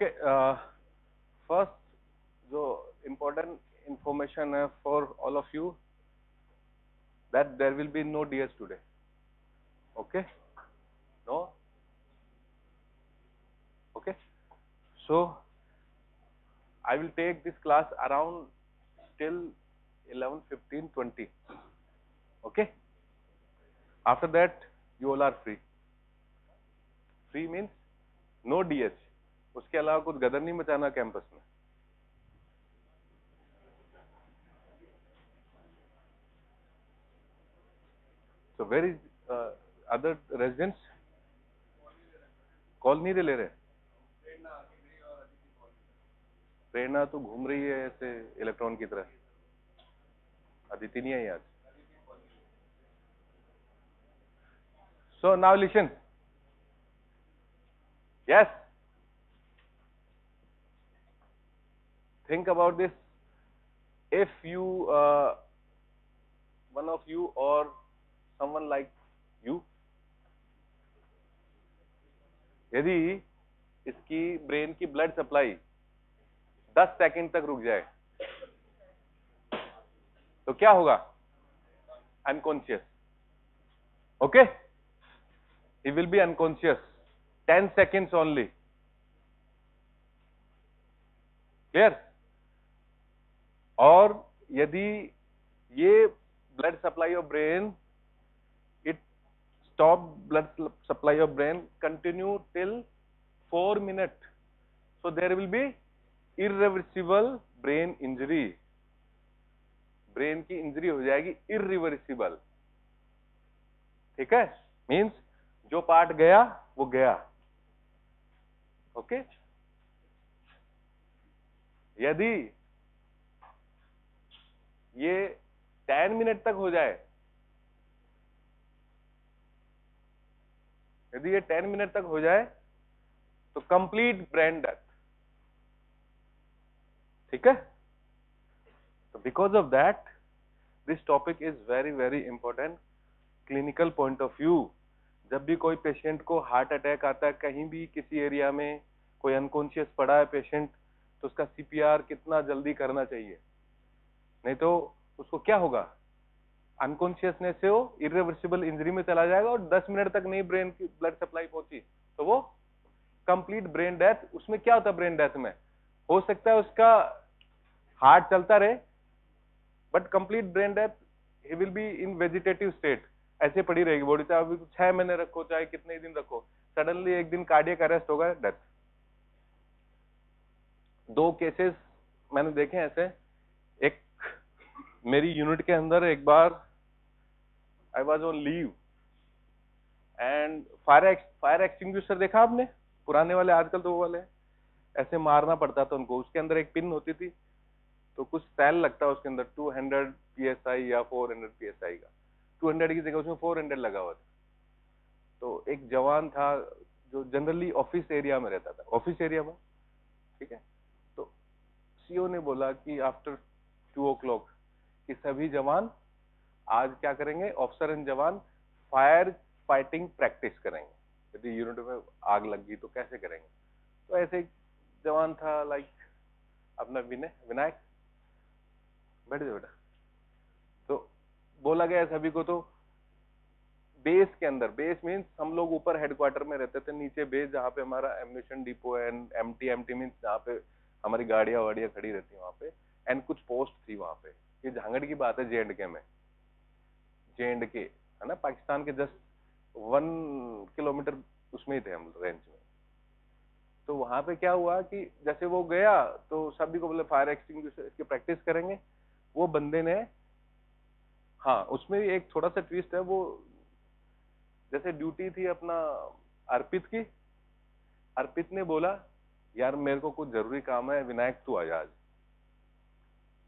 Okay, first जो important information है for all of you that there will be no DS today. Okay, no. Okay, so I will take this class around till 11:15-20. Okay, after that you all are free. Free means no DH. उसके अलावा कुछ गदर नहीं मचाना campus में. So where is other residents? Call नहीं ले रहे. प्रेरणा तो घूम रही है ऐसे इलेक्ट्रॉन की तरह. अदिति नहीं आई आज. So now listen. Yes. Think about this. If you, one of you or someone like you, यदि इसकी ब्रेन की ब्लड सप्लाई 10 सेकंड तक रुक जाए तो क्या होगा? Unconscious. Okay, he will be unconscious 10 seconds only. Clear? और यदि ये blood supply of brain, it stop blood supply of brain continue till 4 minutes, so there will be irreversible brain injury. Brain की इंजरी हो जाएगी irreversible. ठीक है? Means जो part गया वो गया. ओके, यदि ये 10 मिनट तक हो जाए, यदि ये 10 मिनट तक हो जाए तो कंप्लीट ब्रेन डेथ. ठीक है? तो because of that this topic is very very important clinical point of view. जब भी कोई पेशेंट को हार्ट अटैक आता है कहीं भी किसी एरिया में, कोई अनकॉन्शियस पड़ा है पेशेंट, तो उसका सीपीआर कितना जल्दी करना चाहिए. नहीं तो उसको क्या होगा? अनकॉन्शियसनेस से वो इरिवर्सिबल इंजरी में चला जाएगा और 10 मिनट तक नहीं ब्रेन की ब्लड सप्लाई पहुंची तो वो कंप्लीट ब्रेन डेथ. उसमें क्या होता है ब्रेन डेथ में? हो सकता है उसका हार्ट चलता रहे but complete brain death, he will be in vegetative state. ऐसे पड़ी रहेगी बॉडी, चाहे अभी 6 महीने रखो चाहे कितने दिन रखो, सडनली एक दिन कार्डियक अरेस्ट होगा, डेथ. 2 केसेस मैंने देखे ऐसे. एक मेरी यूनिट के अंदर एक बार I was on leave and fire extinguisher देखा आपने? पुराने वाले, आजकल तो वो वाले ऐसे मारना पड़ता था उनको. उसके अंदर एक पिन होती थी तो कुछ सेल लगता है उसके अंदर 200 psi या 400 psi का. 200 की जगह उसमें 400 लगा हुआ था. तो एक जवान था जो जनरली ऑफिस एरिया में रहता था, ऑफिस एरिया में. ठीक है, तो सीओ ने बोला कि आफ्टर 2 o'clock कि सभी जवान आज क्या करेंगे, ऑफिसर एंड जवान फायर फाइटिंग प्रैक्टिस करेंगे. यदि यूनिट में आग लग गई तो कैसे करेंगे. तो ऐसे एक जवान था लाइक अपना विनायक, बैठ जाओ बेटा. तो बोला गया सभी को. तो बेस के अंदर, बेस मीन्स हम लोग ऊपर हेडक्वार्टर में रहते थे, नीचे बेस जहाँ पे हमारा एम्यूनिशन डिपो है, एमटी मीन्स जहाँ पे हमारी गाड़ियां वाड़ियां खड़ी रहती है वहां पे, एंड कुछ पोस्ट थी वहां पे. ये झांगड़ की बात है, जे में, जे है ना, पाकिस्तान के जस्ट 1 किलोमीटर उसमें ही थे हम रेंज में. तो वहां पे क्या हुआ कि जैसे वो गया तो सभी को बोले फायर एक्सटिंग्विशर की प्रैक्टिस करेंगे. वो बंदे ने, हाँ उसमें एक थोड़ा सा ट्विस्ट है, वो जैसे ड्यूटी थी अपना अर्पित की, अर्पित ने बोला यार मेरे को कुछ जरूरी काम है, विनायक तू आ जा आज.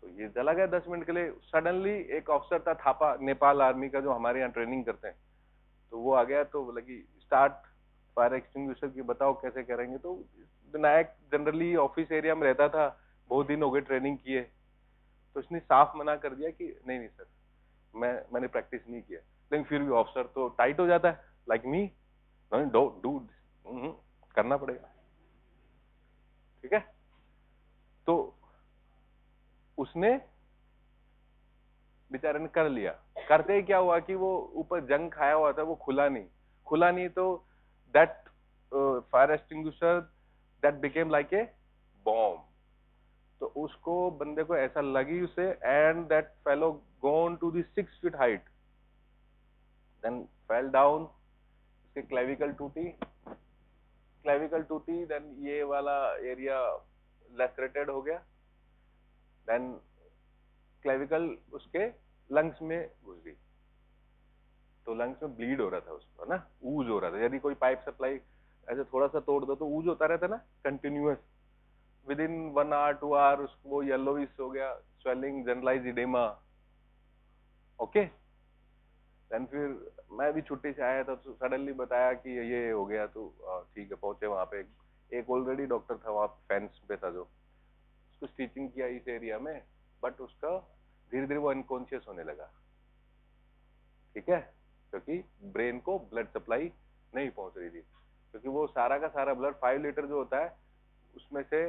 तो ये चला गया 10 मिनट के लिए. सडनली एक ऑफिसर था थापा, नेपाल आर्मी का, जो हमारे यहाँ ट्रेनिंग करते हैं, तो वो आ गया. तो बोला कि स्टार्ट फायर एक्सटिंग्विशर की, बताओ कैसे करेंगे. तो विनायक जनरली ऑफिस एरिया में रहता था, बहुत दिन हो गए ट्रेनिंग किए, तो उसने साफ मना कर दिया कि नहीं नहीं सर, मैंने प्रैक्टिस नहीं किया. लेकिन फिर भी ऑफिसर तो टाइट हो जाता है, लाइक मी, डू करना पड़ेगा. ठीक है, तो उसने बेचारे ने कर लिया। करते ही क्या हुआ कि वो ऊपर जंग खाया हुआ था, वो खुला नहीं, तो that fire extinguisher that became like a bomb. तो उसको बंदे को ऐसा लगी उसे, and that fellow gone to the 6 feet height, then fell down, उसके क्लेविकल टूटी, देन ये वाला एरिया लैसरेटेड हो गया, देन क्लेविकल उसके लंग्स में घुस गई, तो लंग्स में ब्लीड हो रहा था उसको, है ना, ऊज हो रहा था। यदि कोई पाइप सप्लाई ऐसे थोड़ा सा तोड़ दो तो ऊज होता रहता ना continuous, within 1 hour 2 hour उसको वो येलोइश हो गया, swelling, generalize edema. Okay, then फिर मैं भी छुट्टी से आया था तो सडनली बताया कि ये हो गया, तो ठीक है, पहुंचे वहां पे। एक ऑलरेडी डॉक्टर था वहां फेंस पे था, जो उसको स्टिचिंग किया इस एरिया में, बट उसका धीरे धीरे वो अनकॉन्शियस होने लगा, ठीक है, क्योंकि ब्रेन को ब्लड सप्लाई नहीं पहुंच रही थी, क्योंकि वो सारा का सारा ब्लड 5 लीटर जो होता है उसमें से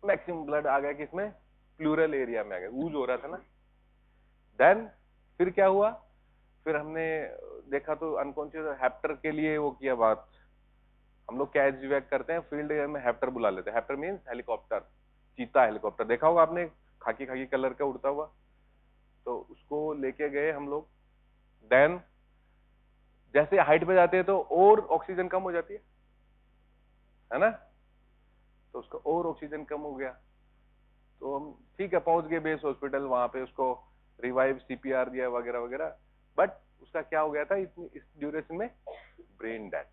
मैक्सिमम ब्लड आ गया किसमें, प्लूरल एरिया में आ गया, यूज हो रहा था ना। देन फिर क्या हुआ, फिर हमने देखा तो अनकॉन्शियस, हैप्टर के लिए वो किया बात। हम लोग क्या एजवैक करते हैं, फील्ड में हैप्टर बुला लेते हैं। हैप्टर मीन्स हेलीकॉप्टर, चीता हेलीकॉप्टर, देखा होगा आपने, खाकी कलर का उड़ता हुआ, तो उसको लेके गए हम लोग। देन जैसे हाइट पे जाते हैं तो और ऑक्सीजन कम हो जाती है ना, तो उसका और ऑक्सीजन कम हो गया, तो हम ठीक है पहुंच गए बेस हॉस्पिटल, वहां पे उसको रिवाइव, सीपीआर दिया वगैरह वगैरह, बट उसका क्या हो गया था इस ड्यूरेशन में, ब्रेन डेथ,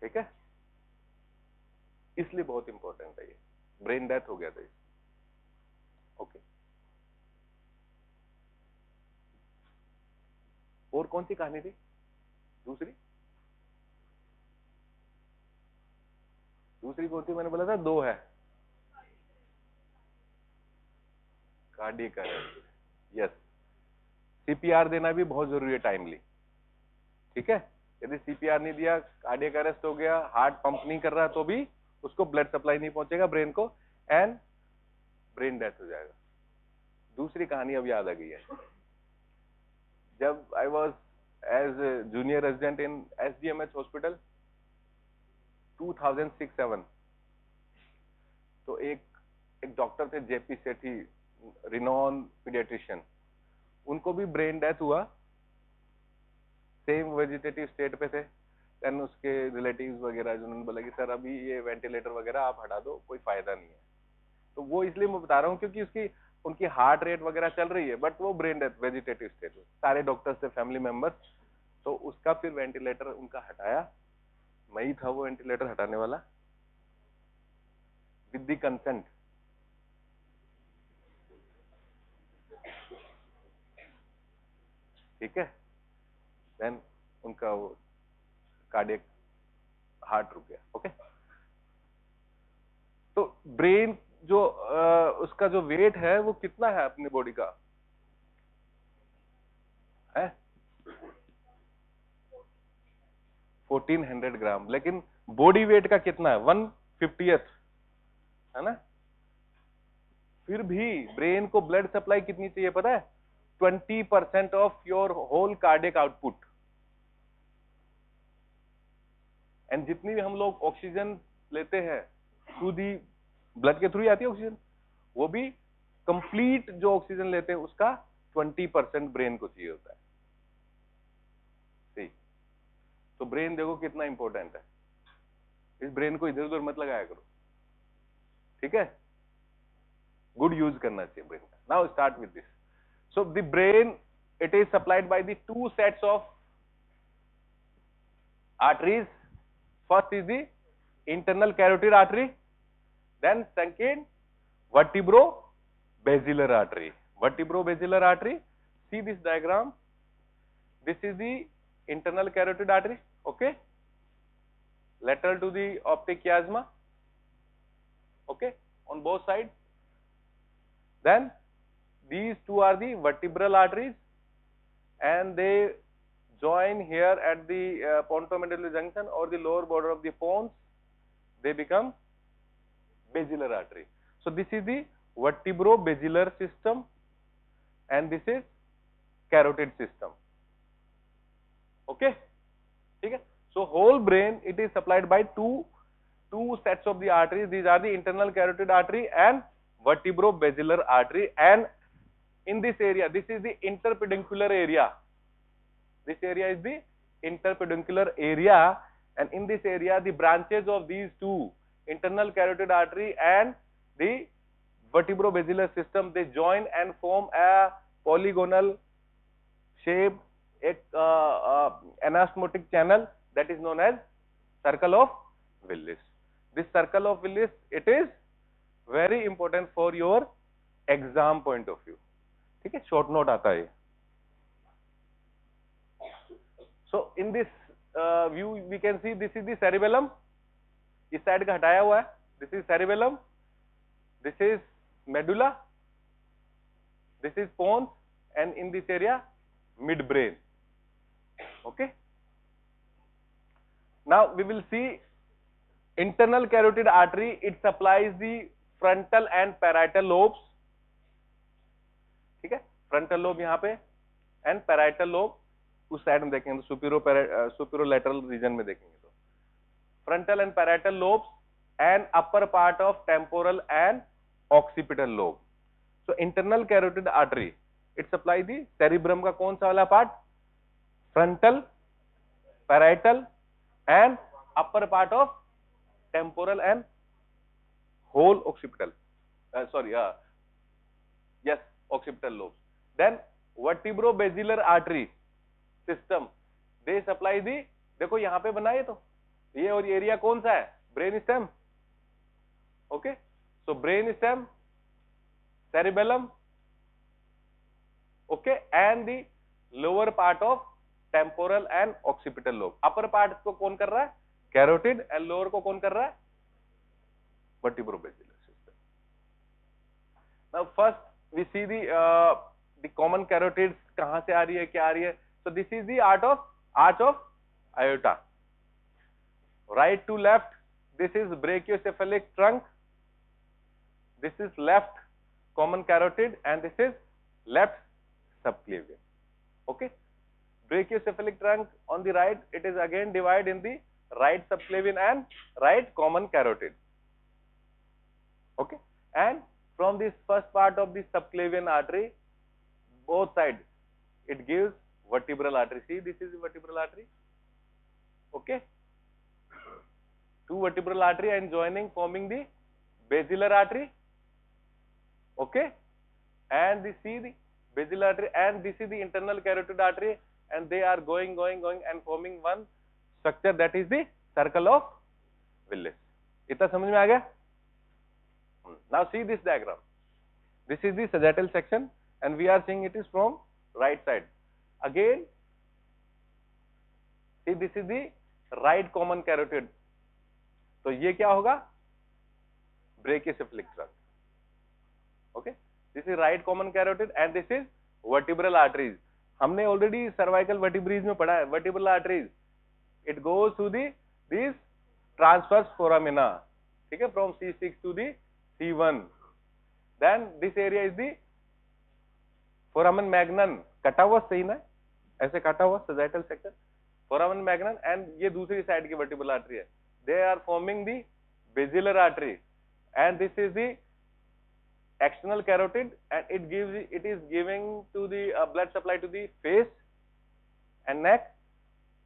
ठीक है, इसलिए बहुत इंपॉर्टेंट है ये, ब्रेन डेथ हो गया था। ओके, और कौन सी कहानी थी दूसरी कौन सी, मैंने बोला था 2 है, कार्डियक अरेस्ट, यस, सीपीआर देना भी बहुत जरूरी है टाइमली, ठीक है, यदि सीपीआर नहीं दिया, कार्डियक अरेस्ट हो गया, हार्ट पंप नहीं कर रहा, तो भी उसको ब्लड सप्लाई नहीं पहुंचेगा ब्रेन को, एंड ब्रेन डेथ हो जाएगा। दूसरी कहानी अब याद आ गई है, जब I was as junior resident in SDMH hospital 2006-7, तो एक डॉक्टर थे जेपी सेठी, रिनॉन पीडियाट्रिशियन, उनको भी ब्रेन डेथ हुआ, सेम वेजिटेटिव स्टेट पे थे। देन उसके रिलेटिव्स वगैरह जिन्होंने बोला कि सर अभी ये वेंटिलेटर वगैरह आप हटा दो, कोई फायदा नहीं है, तो वो इसलिए मैं बता रहा हूँ क्योंकि उनकी हार्ट रेट वगैरह चल रही है, बट वो ब्रेन डेथ वेजिटेटिव स्टेट में, सारे डॉक्टर्स थे फैमिली मेंबर्स, तो उसका फिर वेंटिलेटर उनका हटाया, मैं ही था वो वेंटिलेटर हटाने वाला, विद द कंसेंट, ठीक है, देन उनका वो कार्डियक हार्ट रुक गया। ओके, तो ब्रेन जो उसका जो वेट है वो कितना है अपनी बॉडी का है, 1400 ग्राम, लेकिन बॉडी वेट का कितना है 1/50, है ना, फिर भी ब्रेन को ब्लड सप्लाई कितनी चाहिए पता है, 20% of your whole cardiac output, and जितनी भी हम लोग ऑक्सीजन लेते हैं थ्रू दी ब्लड के थ्रू ही आती है ऑक्सीजन, वो भी कंप्लीट जो ऑक्सीजन लेते हैं उसका 20% ब्रेन को चाहिए होता है। सही, तो ब्रेन देखो कितना इंपॉर्टेंट है, इस ब्रेन को इधर उधर मत लगाया करो, ठीक है, गुड यूज करना चाहिए ब्रेन का। Now start with this. So the brain, it is supplied by the 2 sets of arteries. First is the internal carotid artery, then second vertebro-basilar artery. Vertebro-basilar artery, see this diagram, this is the internal carotid artery, okay, lateral to the optic chiasma, okay, on both sides. Then these two are the vertebral arteries, and they join here at the pontomedullary junction or the lower border of the pons, they become basilar artery. So this is the vertebro-basilar system and this is carotid system. Okay, okay. So whole brain, it is supplied by two sets of the arteries. These are the internal carotid artery and vertebro-basilar artery, and in this area, this is the interpeduncular area. This area is the interpeduncular area, and in this area the branches of these two, internal carotid artery and the vertebro-basilar system, they join and form a polygonal shape, anastomotic channel that is known as circle of Willis. This circle of Willis, it is very important for your exam point of view. ठीक है, short note आता है. So in this view we can see this is the cerebellum. इस side का हटाया हुआ है. This is cerebellum. This is medulla. This is pons, and in this area midbrain. Okay. Now we will see internal carotid artery. It supplies the frontal and parietal lobes. ठीक है, frontal lobe यहाँ पे and parietal lobe उस side में देखेंगे तो superolateral region में देखेंगे तो frontal and parietal lobes and upper part of temporal and occipital lobe. So internal carotid artery, it supply the cerebrum का कौन सा वाला part, frontal, parietal and upper part of temporal and whole occipital, yes, occipital lobes. Then vertebro-basilar artery system, they supply the, देखो यहाँ पे बना है तो ये, और एरिया कौन सा है, brain stem. Okay, so brain stem, cerebellum, okay, and the lower part of temporal and occipital lobe. Upper part को कौन कर रहा है, कैरोटिड, एंड लोअर को कौन कर रहा है, vertebro-basilar system. Now first we see the common carotids कहाँ से आ रही है, क्या आ रही है. So this is the arch of aorta. Right to left, this is brachiocephalic trunk. This is left common carotid and this is left subclavian. Okay. Brachiocephalic trunk on the right, it is again divided in the right subclavian and right common carotid. Okay. And from this first part of the subclavian artery, both sides, it gives vertebral artery. See, this is the vertebral artery. Okay. Two vertebral artery and joining, forming the basilar artery. Okay. And this is the basilar artery, and this is the internal carotid artery, and they are going and forming one structure, that is the circle of Willis. इतना समझ में आ गया? Now see this diagram. This is the sagittal section and we are seeing it is from right side. Again, see this is the right common carotid. तो ये क्या होगा? Brachiocephalic trunk. Okay. This is right common carotid and this is vertebral arteries. हमने already cervical vertebrae में पढ़ा है. Vertebral arteries, it goes to these transverse foramina. ठीक है, from C6 to the C1. Then this area is the foramen magnum. कटा हुआ सही ना, ऐसे कटा हुआ sagittal section, foramen magnum, and ये दूसरी साइड की vertebral artery है. They are forming the basilar artery, and this is the external carotid, and it is giving to the blood supply to the face and neck.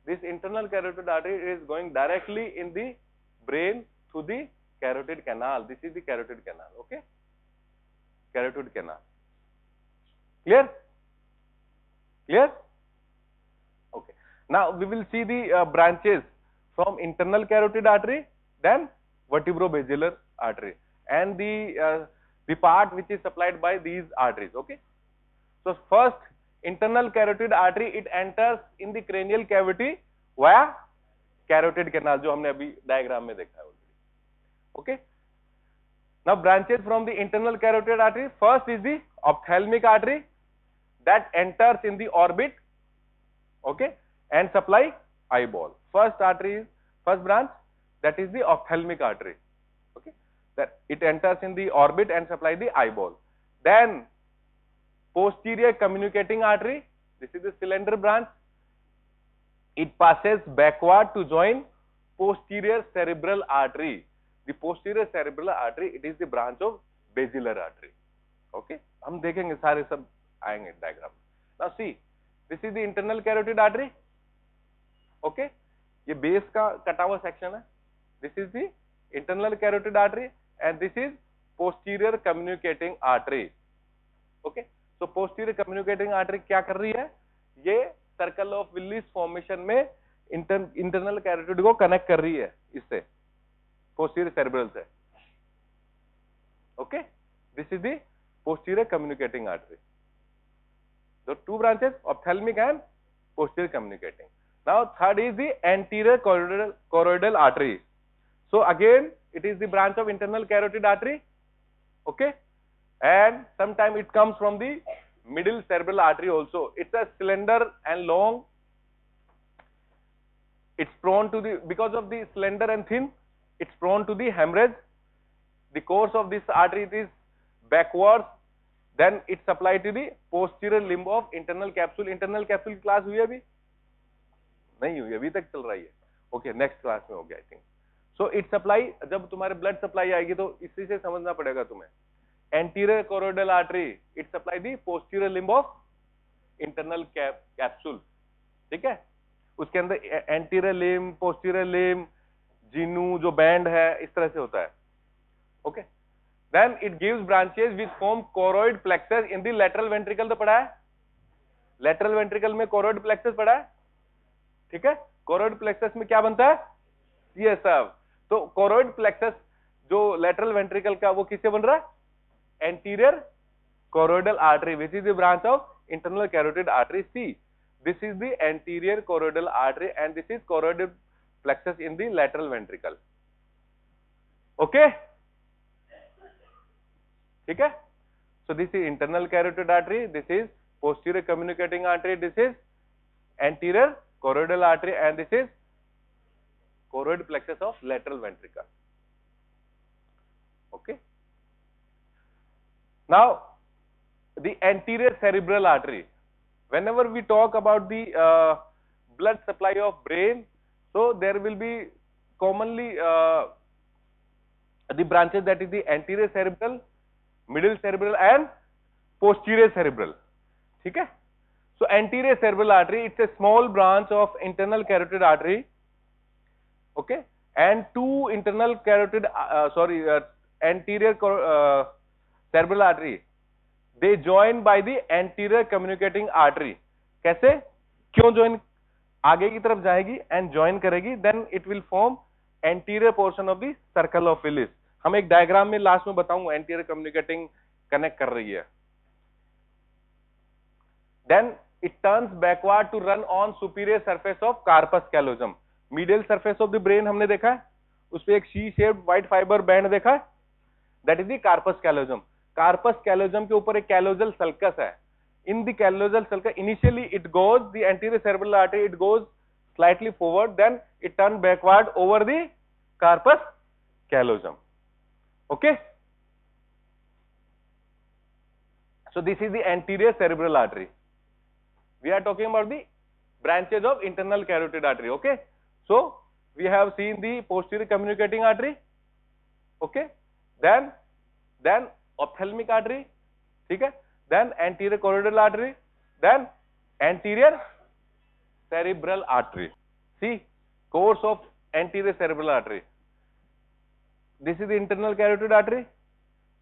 This internal carotid artery is going directly in the brain through the carotid canal. This is the carotid canal. Okay, carotid canal. Clear? Clear? Okay. Now we will see the branches from internal carotid artery, then vertebro-basilar artery, and the part which is supplied by these arteries. Okay. So first, internal carotid artery, it enters in the cranial cavity via carotid canal, जो हमने अभी diagram में देखा है already. Okay. Now branches from the internal carotid artery. First is the ophthalmic artery that enters in the orbit. Okay, and supply eyeball. First artery is, first branch, that is the ophthalmic artery. Okay, that it enters in the orbit and supply the eyeball. Then posterior communicating artery, this is the cylinder branch. It passes backward to join posterior cerebral artery. The posterior cerebral artery, it is the branch of basilar artery. Okay, हम देखेंगे सारे सब आएंगे diagram. Now see, this is the internal carotid artery. Okay, ये base का कटा हुआ section है. This is the internal carotid artery and this is posterior communicating artery. Okay, so posterior communicating artery क्या कर रही है? ये सर्कल ऑफ विलिस फॉर्मेशन में इंटरनल कैरोटिड को कनेक्ट कर रही है इससे पोस्टीरियर सेरेब्रल से. Okay, this is the posterior communicating artery. The two branches, ophthalmic and posterior communicating. Now third is the anterior choroidal artery. So again it is the branch of internal carotid artery. Okay, and sometime it comes from the middle cerebral artery also. It's a slender and long. It's prone to the, because of the slender and thin, it's prone to the hemorrhage. The course of this artery is backwards, then it's supplied to the posterior limb of internal capsule. Internal capsule class हुई अभी नहीं हुई, अभी तक चल रही है. Okay, next class में हो गया I think. So it supply, जब तुम्हारे blood supply आएगी तो इसी से समझना पड़ेगा तुम्हें. Anterior choroidal artery, it supply the posterior limb of internal capsule. ठीक है, उसके अंदर anterior limb, posterior limb, Jinu जो बैंड है इस तरह से होता है. Okay, then it gives branches which form choroid plexus in the lateral ventricle. तो पढ़ा है, lateral ventricle में choroid plexus पढ़ा है. ठीक है, choroid plexus में क्या बनता है? CSF. तो choroid plexus जो lateral ventricle का वो किससे बन रहा है? Anterior choroidal artery, which is the branch of internal carotid artery. C. This is the anterior choroidal artery and this is choroidal plexus in the lateral ventricle. Okay, ठीक है. So this is internal carotid artery, this is posterior communicating artery, this is anterior choroidal artery and this is choroid plexus of lateral ventricle. Okay. Now, the anterior cerebral artery. Whenever we talk about the blood supply of brain, so there will be commonly the branches, that is the anterior cerebral, middle cerebral and posterior cerebral. ठीक है? So anterior cerebral artery, it's a small branch of internal carotid artery. Okay, and two internal carotid, anterior cerebral artery, they join by the anterior communicating artery. कैसे? क्यों join? आगे की तरफ जाएगी and join करेगी, then it will form anterior portion of the circle of Willis. हम एक diagram में लास्ट में बताऊंगा anterior communicating कनेक्ट कर रही है. Then it turns backward to run on superior surface of corpus callosum. Medial surface of the brain हमने देखा है, उस पे एक C-shaped white fiber band देखा है, that is the corpus callosum. Corpus callosum के ऊपर एक callosal sulcus है. In the callosal sulcus, initially it goes, the anterior cerebral artery, it goes slightly forward, then it turns backward over the corpus callosum. Okay? So this is the anterior cerebral artery. We are talking about the branches of internal carotid artery. Okay? So we have seen the posterior communicating artery. Okay? Then ophthalmic artery. ठीक है? Then anterior choroidal artery. Then anterior cerebral artery. See, course of anterior cerebral artery. This is the internal carotid artery,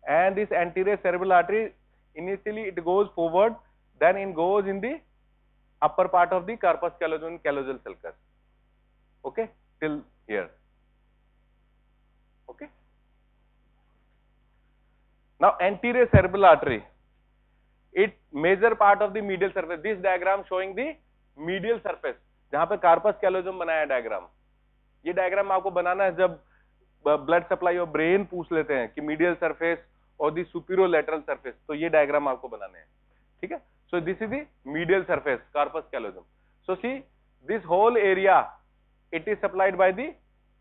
and this anterior cerebral artery, initially it goes forward, then it goes in the upper part of the corpus callosum, callosal sulcus. Okay, till here. Okay. Now anterior cerebral artery, it major part of the medial surface. This diagram showing the medial surface, जहाँ पे corpus callosum बनाया diagram. ये diagram आपको बनाना है जब blood supply और brain पूछ लेते हैं कि मीडियल सरफेस और दी सुपीरियर लैटरल सरफेस, तो ये डायग्राम आपको बनाने हैं. ठीक है? So this is the medial surface corpus callosum. So see this whole area, it is supplied by the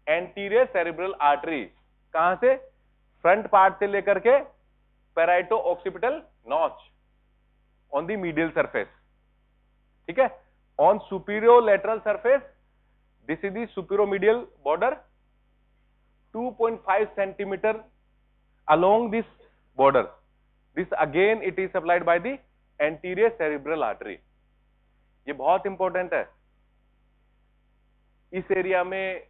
anterior cerebral artery, कहां से? फ्रंट पार्ट से लेकर के parieto occipital notch on the medial surface, ठीक है। On superior lateral surface, this is the superomedial border, 2.5 centimeter along this border. This again it is supplied by the anterior cerebral artery. ये बहुत important है। इस area में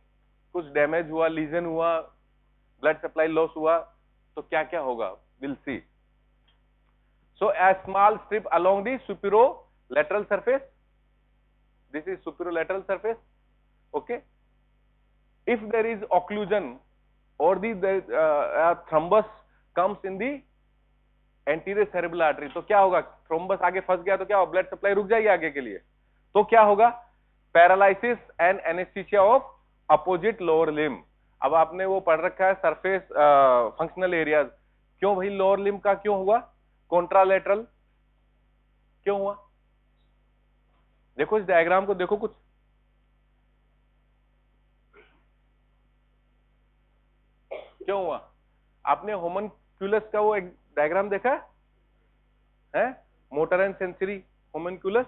कुछ damage हुआ, legion हुआ, ब्लड सप्लाई लॉस हुआ, तो क्या क्या होगा? Will see. So a small strip along the superolateral surface, this is superolateral surface, okay. If there is occlusion or the thrombus comes in the anterior cerebral artery, तो क्या होगा? Thrombus आगे फंस गया तो क्या होगा? ब्लड सप्लाई रुक जाएगी आगे के लिए, तो क्या होगा? Paralysis and anaesthesia of opposite lower limb. अब आपने वो पढ़ रखा है सरफेस फंक्शनल एरियाज। क्यों भाई लोअर लिम्ब का क्यों हुआ? कॉन्ट्रालेटरल क्यों हुआ? देखो इस डायग्राम को देखो, कुछ क्यों हुआ? आपने होमनक्यूलस का वो एक डायग्राम देखा है? मोटर एंड सेंसरी होमनक्यूलस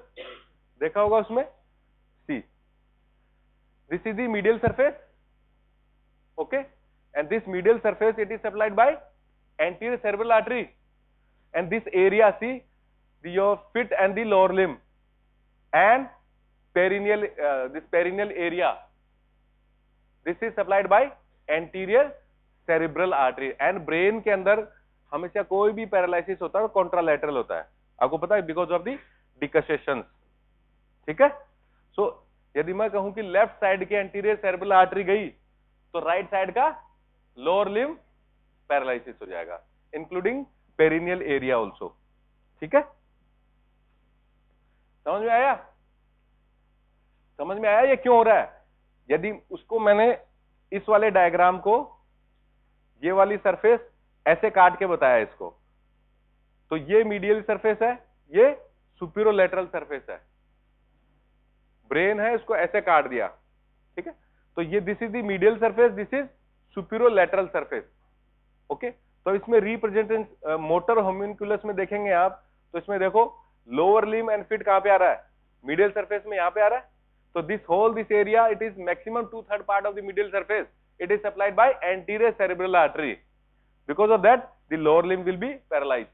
देखा होगा उसमें। See, this is the medial surface, okay, and this medial surface it is supplied by anterior cerebral artery, and this area see your feet and the lower limb and perineal, this perineal area, this is supplied by anterior cerebral artery. And brain के अंदर हमेशा कोई भी paralysis होता है contralateral होता है, आपको पता है, बिकॉज ऑफ दी डिकसेशन, ठीक है। सो यदि मैं कहूं कि लेफ्ट साइड के एंटीरियर सेरिब्रल आर्टरी गई तो राइट साइड का लोअर लिम्ब पैरालिसिस हो जाएगा, इंक्लूडिंग पेरिनियल एरिया ऑल्सो, ठीक है। समझ में आया? समझ में आया ये क्यों हो रहा है? यदि उसको मैंने इस वाले डायग्राम को, ये वाली सरफेस ऐसे काट के बताया इसको, तो ये मीडियल सरफेस है, ये सुपीरियोलेटरल सरफेस है, ब्रेन है, इसको ऐसे काट दिया, ठीक है। तो ये this is the medial surface, this is superolateral surface, okay. तो इसमें रिप्रेजेंटेशन मोटर होम्यूनक्यूलस में देखेंगे आप, तो इसमें देखो लोअर लिम्ब एंड फिट कहां पे आ रहा है? मीडियल सरफेस में, यहां पे आ रहा है। तो this whole this area it is maximum 2/3 part of the medial surface, it is supplied by anterior cerebral artery. Because of that the lower limb will be paralyzed,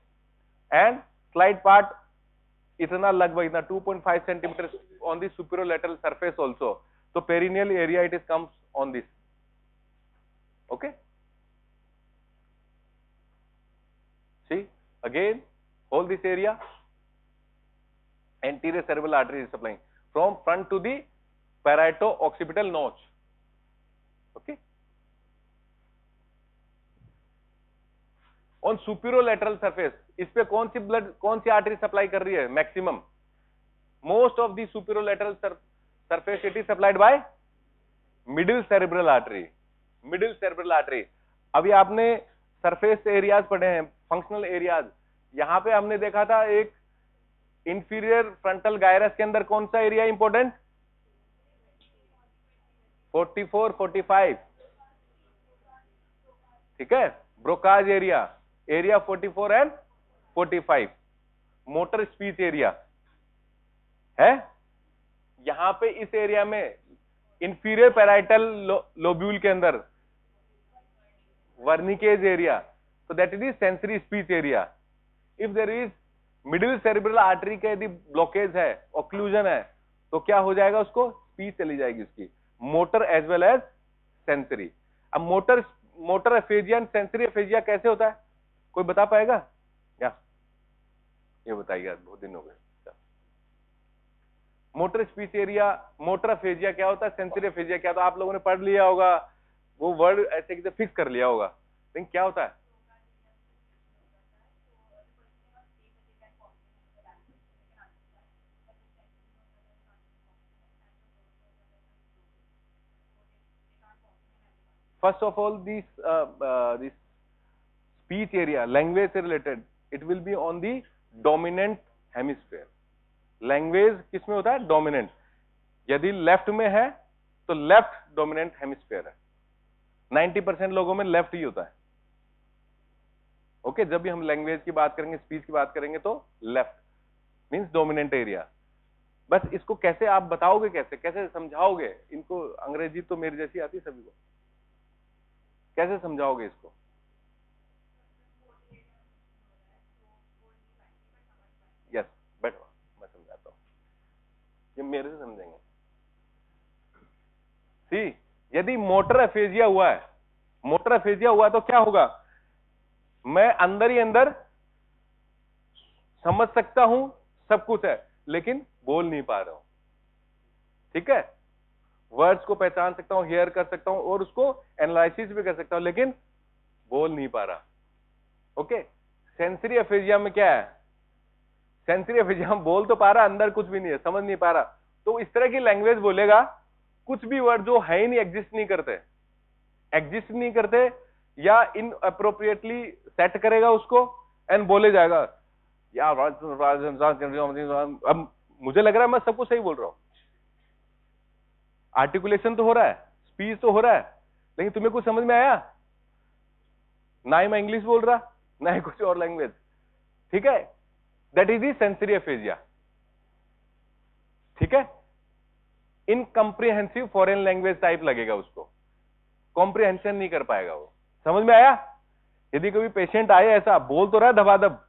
and slight part इतना लगभग इतना 2.5 centimeters on the superolateral surface also. So perineal area it is comes on this, okay. See again, hold this area, anterior cerebral artery is supplying from front to the parieto-occipital notch, okay. On superolateral surface, इस पे कौन सी blood, कौन सी artery supply कर रही है maximum? Most of the superolateral surface it is supplied by middle cerebral artery, middle cerebral artery. अभी आपने surface areas पढ़े हैं, फंक्शनल एरियाज, यहां पे हमने देखा था एक इंफीरियर फ्रंटल गायरस के अंदर कौन सा एरिया इंपॉर्टेंट? 44, 45, ठीक है, Broca's area, area 44 and 45, motor speech area है। यहां पे इस एरिया में इंफीरियर पैराइटल लोब्यूल के अंदर वर्निकेज एरिया, तो that is sensory speech area. If there is middle cerebral artery का यदि ब्लॉकेज है, ऑक्लूजन है, तो क्या हो जाएगा? उसको स्पीच चली जाएगी उसकी, motor as well as sensory. अब motor aphasia and sensory aphasia कैसे होता है, कोई बता पाएगा क्या? ये बताइए, बहुत दिन हो गए। Motor speech area, motor aphasia क्या होता है, सेंसरी एफेजिया क्या होता है? आप लोगों ने पढ़ लिया होगा, वो वर्ड ऐसे किसे फिक्स कर लिया होगा, लेकिन क्या होता है? First of all, this speech area, language से related, it will be on the dominant hemisphere. Language किसमें होता है? Dominant. यदि left में है तो left dominant hemisphere है, 90% लोगों में लेफ्ट ही होता है। ओके, जब भी हम लैंग्वेज की बात करेंगे, स्पीच की बात करेंगे तो लेफ्ट मींस डोमिनेंट एरिया। बस इसको कैसे आप बताओगे, कैसे कैसे समझाओगे इनको? अंग्रेजी तो मेरी जैसी आती है सभी को, कैसे समझाओगे इसको? यस, बैठो मैं समझाता हूं, ये मेरे से समझेंगे। सी, यदि मोटर एफेजिया हुआ है, मोटर एफेजिया हुआ तो क्या होगा? मैं अंदर ही अंदर समझ सकता हूं सब कुछ है, लेकिन बोल नहीं पा रहा हूं। ठीक है, वर्ड्स को पहचान सकता हूं, हियर कर सकता हूं और उसको एनालिसिस भी कर सकता हूं, लेकिन बोल नहीं पा रहा। ओके, सेंसरी एफेजिया में क्या है? सेंसरी एफेजिया में बोल तो पा रहा, अंदर कुछ भी नहीं है, समझ नहीं पा रहा। तो इस तरह की लैंग्वेज बोलेगा, कुछ भी वर्ड जो है ही नहीं, एग्जिस्ट नहीं करते, एग्जिस्ट नहीं करते, या इन अप्रोप्रिएटली सेट करेगा उसको एंड बोले जाएगा। यार अब मुझे लग रहा है मैं सब कुछ सही बोल रहा हूं, आर्टिकुलेशन तो हो रहा है, स्पीच तो हो रहा है, लेकिन तुम्हें कुछ समझ में आया? ना ही मैं इंग्लिश बोल रहा, ना ही कुछ और लैंग्वेज। ठीक है, that is the sensory aphasia. ठीक है, इनकम्प्रिहेंसिव फॉरेन लैंग्वेज टाइप लगेगा उसको, कॉम्प्रिहेंशन नहीं कर पाएगा वो। समझ में आया? यदि कोई पेशेंट आए ऐसा बोल तो रहा है धबाधब,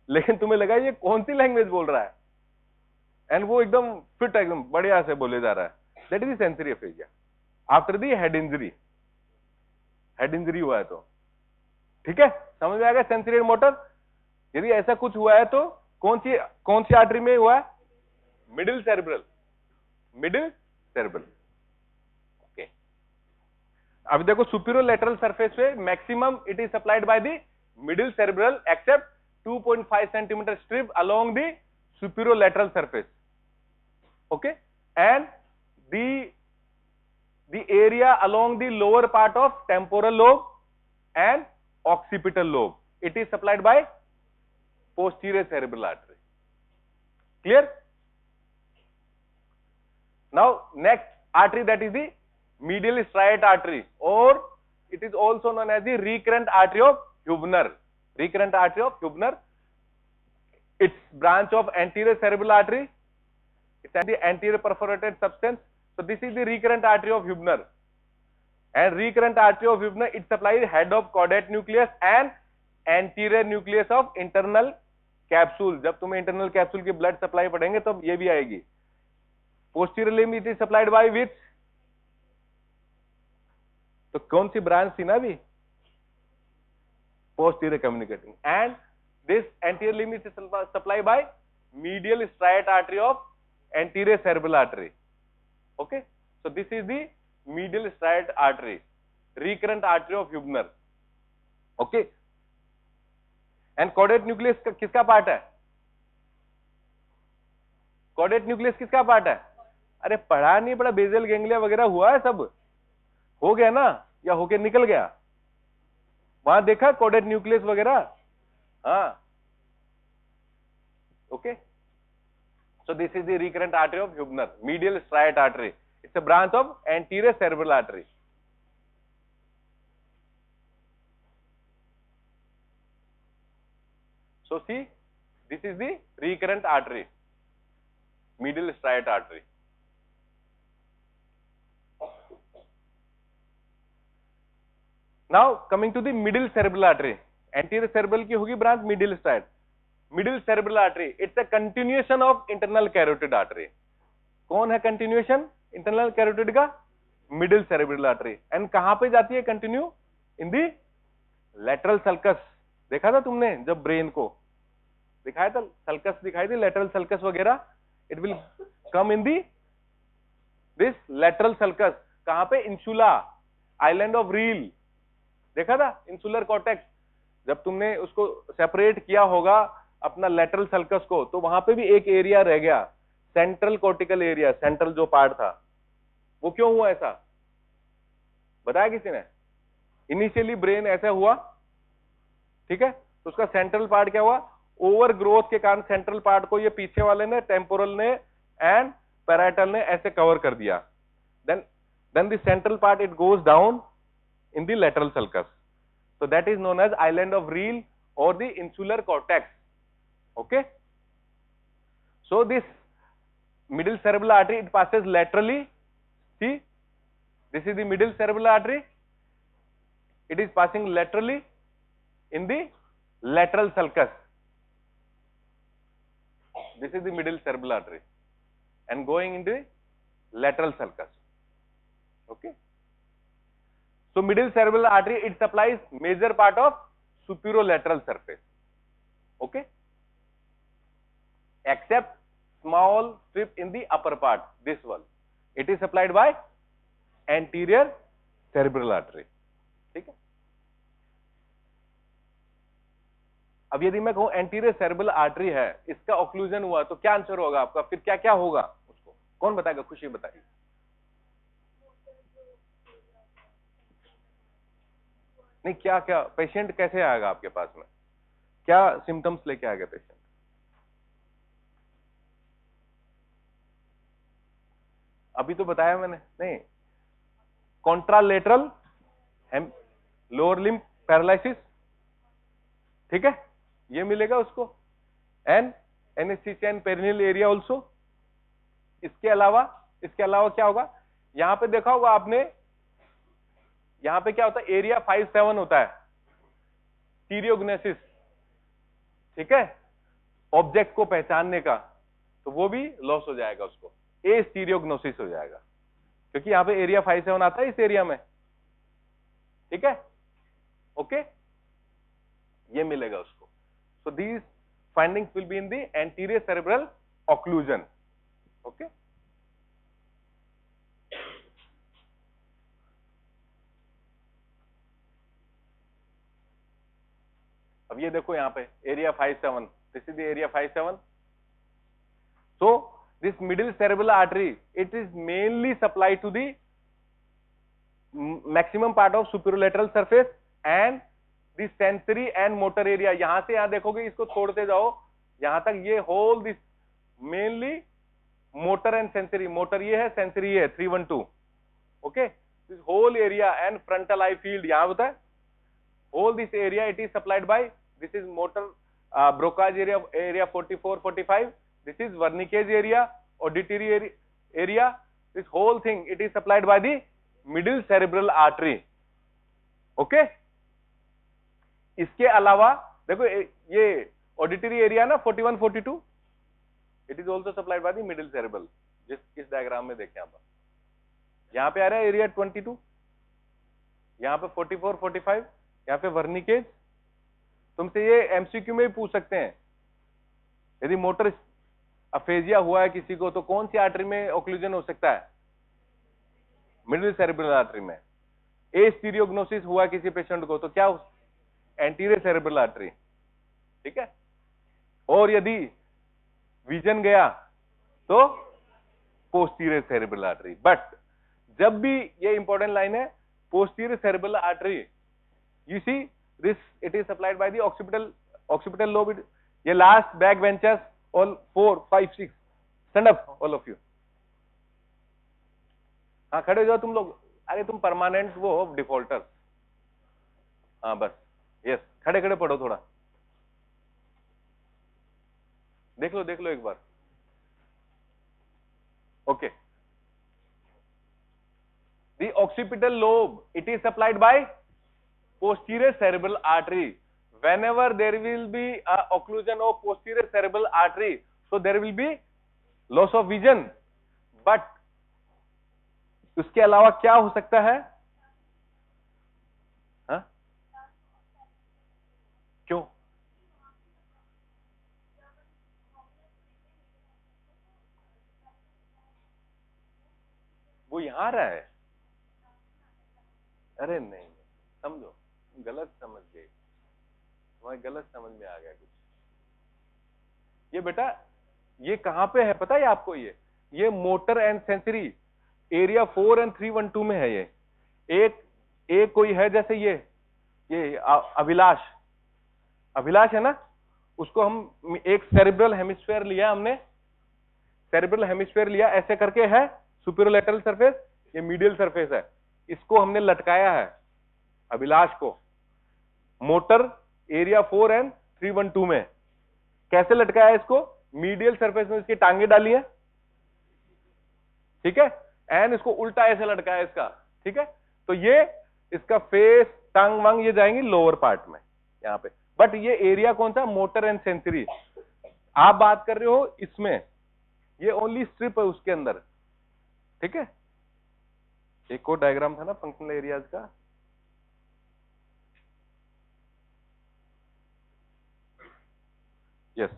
लेकिन तुम्हें लगा ये कौन सी लैंग्वेज बोल रहा है, एंड वो एकदम फिट, एकदम बढ़िया से बोले जा रहा है, that is sensory aphasia after the head injury. Head injury हुआ है तो, ठीक है, समझ में आएगा? सेंसरी एंड मोटर, यदि ऐसा कुछ हुआ है तो कौन सी आर्टरी में हुआ है? Middle cerebral, middle cerebral. Okay, अब देखो सुपीरियर लेटरल सरफेस पे maximum it is supplied by the middle cerebral except 2.5 centimetre strip along the superior lateral surface. Okay, and the area along the lower part of temporal lobe and occipital lobe, it is supplied by posterior cerebral artery. Clear? Now next artery, that is the medial striate artery, or it is also known as the recurrent artery of Hubner. Recurrent artery of Hubner, it's branch of anterior cerebral artery, it's at the anterior perforated substance. So this is the recurrent artery of Hubner, and recurrent artery of Hubner, it supplies head of caudate nucleus and anterior nucleus of internal capsule. जब तुम्हें internal capsule की blood supply पढ़ेंगे तब तो ये भी आएगी। Posterior limb it is supplied by which? तो कौन सी ब्रांच थी ना अभी? Posterior communicating, and this anterior limb is supplied bye medial striate artery of anterior cerebral artery. Okay, so this is the medial striate artery, recurrent artery of Hubner. Okay, and caudate nucleus किसका part है? caudate nucleus किसका part है? अरे पढ़ा नहीं पड़ा, bezel ganglia वगैरह हुआ है, सब हो गया ना, या होके निकल गया? वहां देखा caudate nucleus वगैरह? हाँ, okay. So this is the recurrent artery of Hubner, medial striate artery. It's a branch of anterior cerebral artery. So see, this is the recurrent artery, medial striate artery. Now coming to the middle cerebral artery. Anterior cerebral की होगी branch medial striate. Middle cerebral artery, it's a continuation of internal carotid artery. कौन है continuation internal carotid का? Middle cerebral artery. And कहां पे जाती है continue? In the lateral sulcus. देखा था तुमने जब ब्रेन को दिखाया था, sulcus दिखाई थी, lateral sulcus वगैरह, it will come in the this lateral sulcus. कहां पे? Insula, island of Rheal. देखा था इंसुलर कॉर्टेक्स, जब तुमने उसको सेपरेट किया होगा अपना लेटरल सल्कस को, तो वहां पे भी एक एरिया रह गया, सेंट्रल कॉर्टिकल एरिया, सेंट्रल जो पार्ट था। वो क्यों हुआ ऐसा? बताया किसी ने? इनिशियली ब्रेन ऐसा हुआ, ठीक है, तो उसका सेंट्रल पार्ट क्या हुआ? ओवर ग्रोथ के कारण सेंट्रल पार्ट को ये पीछे वाले ने, टेम्पोरल ने एंड पैराइटल ने ऐसे कवर कर दिया। Then the central part it goes down in the lateral sulcus. So that is known as island of Riehl or the insular cortex. Okay. So this middle cerebral artery, it passes laterally. See, this is the middle cerebral artery. It is passing laterally in the lateral sulcus. This is the middle cerebral artery and going into the lateral sulcus. Okay. So middle cerebral artery, it supplies major part of superolateral surface. Okay. Except small strip in the upper part, this one. It is supplied by anterior cerebral artery. ठीक है. अब यदि मैं कहूं anterior cerebral artery है, इसका occlusion हुआ तो क्या आंसर होगा आपका? फिर क्या क्या होगा उसको कौन बताएगा? खुशी बताइए. नहीं, क्या क्या पेशेंट कैसे आएगा आपके पास में? क्या सिम्टम्स लेके आएगा पेशेंट? अभी तो बताया मैंने. नहीं, कॉन्ट्रालेटरल लोअर लिम्ब पैरालिसिस. ठीक है, ये मिलेगा उसको. And anaesthesia in perineal area also. इसके अलावा क्या होगा? यहां पे देखा होगा आपने, यहां पे क्या होता है? एरिया 5-7 होता है, स्टीरियोग्नोसिस. ठीक है, ऑब्जेक्ट को पहचानने का, तो वो भी लॉस हो जाएगा उसको, ए स्टीरियोग्नोसिस हो जाएगा, क्योंकि यहां पे एरिया 5-7 आता है इस एरिया में. ठीक है, ओके, ये मिलेगा उसको. So these findings will be in the anterior cerebral occlusion. Okay. अब ये देखो यहां पे area 5-7, this is the area 5-7. So this middle cerebral artery, it is mainly supplied to the maximum part of superolateral surface and the sensory and motor area. यहां से यहां देखोगे, इसको छोड़ते जाओ यहां तक, ये whole this mainly motor and sensory. motor ये है, sensory ये है, 3-1-2. okay, this whole area and frontal eye field यहां होता है. all this area it is supplied by, this is motor Broca's area 44-45. This is Wernicke's area, auditory area. This whole thing, it is supplied by the middle cerebral artery. Okay. इसके अलावा देखो ये auditory area ना 41-42, it is also supplied by the middle cerebral. जिस इस diagram में देखें आप, यहाँ पे आ रहा है एरिया 22, यहाँ पे 44-45, यहाँ पे वर्निकेज. तुमसे ये एमसीक्यू में भी पूछ सकते हैं, यदि मोटर अफेजिया हुआ है किसी को, तो कौन सी आर्टरी में ऑक्लूजन हो सकता है? मिडिल सेरेब्रल आर्टरी में. ए स्टीरियोग्नोसिस हुआ किसी पेशेंट को, तो क्या? Anterior cerebral artery. ठीक है. और यदि विजन गया तो पोस्टीरियर सेरेब्रल आर्टरी. बट जब भी, ये इंपॉर्टेंट लाइन है, posterior cerebral artery, you see this, it is supplied by the occipital lobe. ये last back benchers, all 4, 5, 6, stand up all of you. हाँ, खड़े हो जाओ तुम लोग. अरे तुम परमानेंट वो हो, डिफॉल्टर. हाँ बस, यस, खड़े खड़े पढ़ो थोड़ा. देख लो एक बार. Okay. The occipital lobe, it is supplied by posterior cerebral artery. Whenever there will be a occlusion of posterior cerebral artery, so there will be loss of vision. But उसके अलावा क्या हो सकता है? हाँ? क्यों? वो यहां आ रहा है. अरे नहीं, समझो, गलत समझ गए, तुम्हारी गलत समझ में आ गया कुछ. ये बेटा, ये कहां पे है पता है आपको? ये मोटर एंड सेंसरी एरिया 4 और 3-1-2 में है. ये एक कोई है, जैसे ये अभिलाष है ना, उसको हम एक सेरेब्रल हेमिस्फीयर लिया, हमने सेरेब्रल हेमिस्फीयर लिया, ऐसे करके है सुपीरियर लेटरल सरफेस, ये मीडियल सरफेस है, इसको हमने लटकाया है. अभिलाष को मोटर एरिया 4 एंड 312 में कैसे लटकाया है इसको, मीडियल सरफेस में इसकी टांगे डाली है, ठीक है, एंड इसको उल्टा ऐसे लटकाया इसका, ठीक है। तो ये इसका फेस टंग वंग ये जाएंगी लोअर पार्ट में यहां पे, बट ये एरिया कौन सा, मोटर एंड सेंसरी आप बात कर रहे हो इसमें, ये ओनली स्ट्रिप है उसके अंदर, ठीक है। एक और डायग्राम था ना फंक्शनल एरियाज का, यस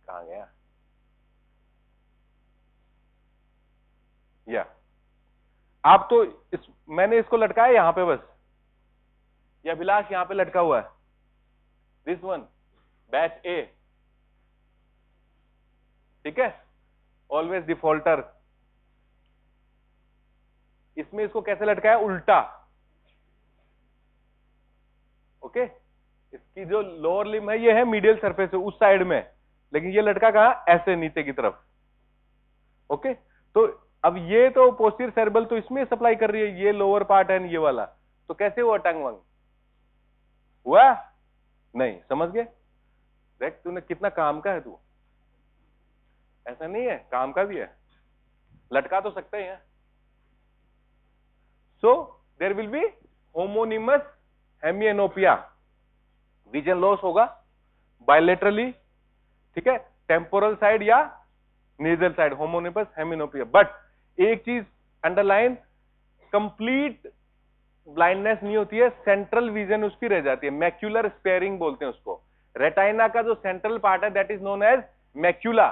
कहां गया, या आप तो मैंने इसको लटकाया यहां पे बस, ये अभिलाष यहां पे लटका हुआ है, दिस वन बैच ए, ठीक है, ऑलवेज डिफॉल्टर। इसमें इसको कैसे लटकाया, उल्टा, ओके। इसकी जो लोअर लिम है ये है मीडियल सरफेस है उस साइड में, लेकिन ये लटका कहां, ऐसे नीचे की तरफ, ओके। तो अब ये तो पोस्टीरियर सेरेब्रल तो इसमें सप्लाई कर रही है, ये लोअर पार्ट है ये वाला, तो कैसे हुआ टंग वंग, हुआ नहीं, समझ गए। देख तूने कितना काम का है तू, ऐसा नहीं है, काम का भी है, लटका तो सकते हैं। So there will be homonymous hemianopia, vision loss होगा बायलेटरली, ठीक है, टेम्पोरल साइड या nasal side, homonymous hemianopia. But एक चीज अंडरलाइन, कंप्लीट ब्लाइंडनेस नहीं होती है, सेंट्रल विजन उसकी रह जाती है, मैक्यूलर स्पेयरिंग बोलते हैं उसको। रेटाइना का जो सेंट्रल पार्ट है that is known as macula,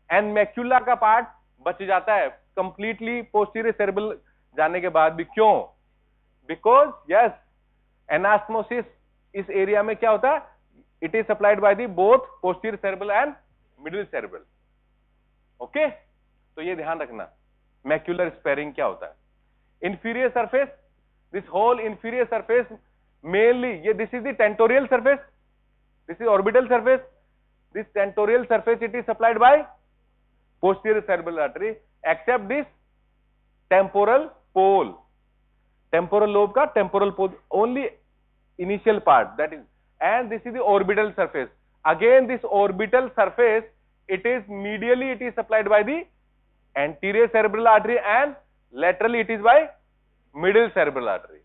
and macula का पार्ट बच जाता है कंप्लीटली पोस्टीरियर सेरेब्रल जाने के बाद भी। क्यों, बिकॉज यस एनास्मोसिस इस एरिया में क्या होता है, it is supplied by the both posterior cerebral and middle cerebral, okay. तो ये ध्यान रखना मैक्यूलर स्पेयरिंग क्या होता है। Inferior surface, this whole inferior surface mainly ये this is the tentorial surface, this is orbital surface, this tentorial surface it is supplied by posterior cerebral artery except this temporal pole, temporal lobe का temporal pole only initial part, that is, and this is the orbital surface, again this orbital surface it is medially it is supplied by the anterior cerebral artery and laterally it is by middle cerebral artery.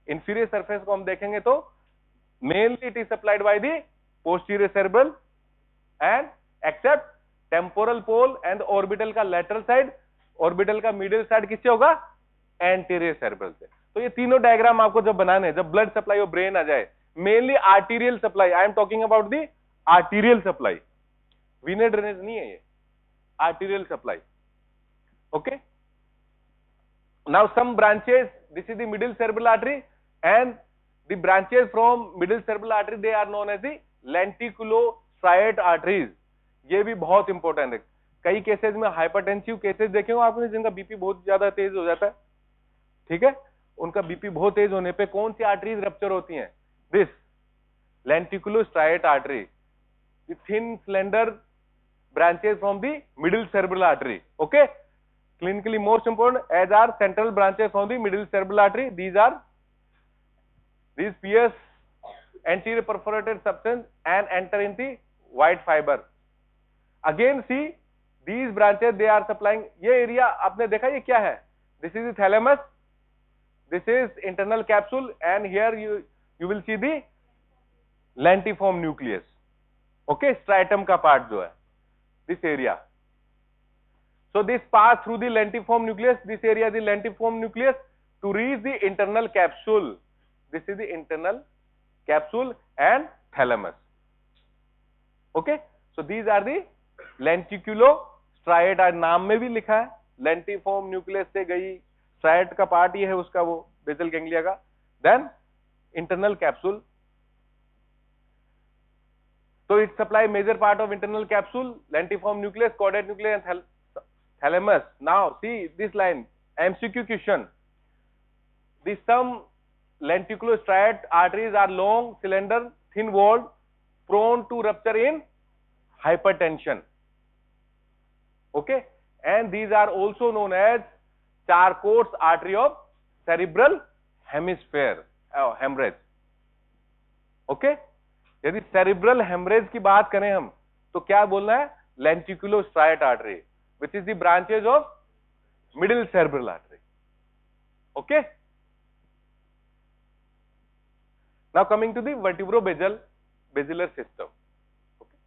Inferior surface को हम देखेंगे तो mainly it is supplied by the posterior cerebral and except temporal pole and orbital का lateral side, orbital का middle side किससे होगा, anterior cerebral से। तो ये तीनों डायग्राम आपको जब बनाने हैं, जब ब्लड सप्लाई और ब्रेन आ जाए, mainly arterial supply, I am talking about the arterial supply, venous drainage नहीं है ये, arterial supply, okay. Now some branches, this is the middle cerebral artery, and the branches from middle cerebral artery they are known as the lenticulostriate arteries। ये भी बहुत important है। कई cases में hypertensive cases देखे हो आपने, जिनका बीपी बहुत ज्यादा तेज हो जाता है, ठीक है, उनका बीपी बहुत तेज होने पे कौन सी आर्टरीज रप्चर होती हैं, this lenticulostriate artery, the thin slender branches from the middle cerebral artery, okay। Clinically most important as are central branches from the middle cerebral artery, these pierce anterior perforated substance and enter in the white fiber, again see these branches they are supplying, ये area आपने देखा ये क्या है, this is the thalamus, this is internal capsule and here you will see the lentiform nucleus, okay, stratum का part जो है, this area। So this pass through the lentiform nucleus, this area is the lentiform nucleus to reach the internal capsule, this is the internal capsule and thalamus, okay। So these are the lenticulostriate, नाम में भी लिखा है, lentiform nucleus से गई, striate का part ये है उसका वो बेसल गैंग्लिया का, then internal capsule, so it supply major part of internal capsule, lentiform nucleus, caudate nucleus and thalamus। Now see this line, MCQ question, the some lenticulostriate arteries are long, cylinder, thin walled, prone to rupture in hypertension, okay, and these are also known as Charcot's artery of cerebral hemisphere haemorrhage. Okay, यदि cerebral haemorrhage की बात करें हम तो क्या बोलना है? Lenticulostriate artery which is the branches of middle cerebral artery. Okay, now coming to the vertebro-basilar system. Okay,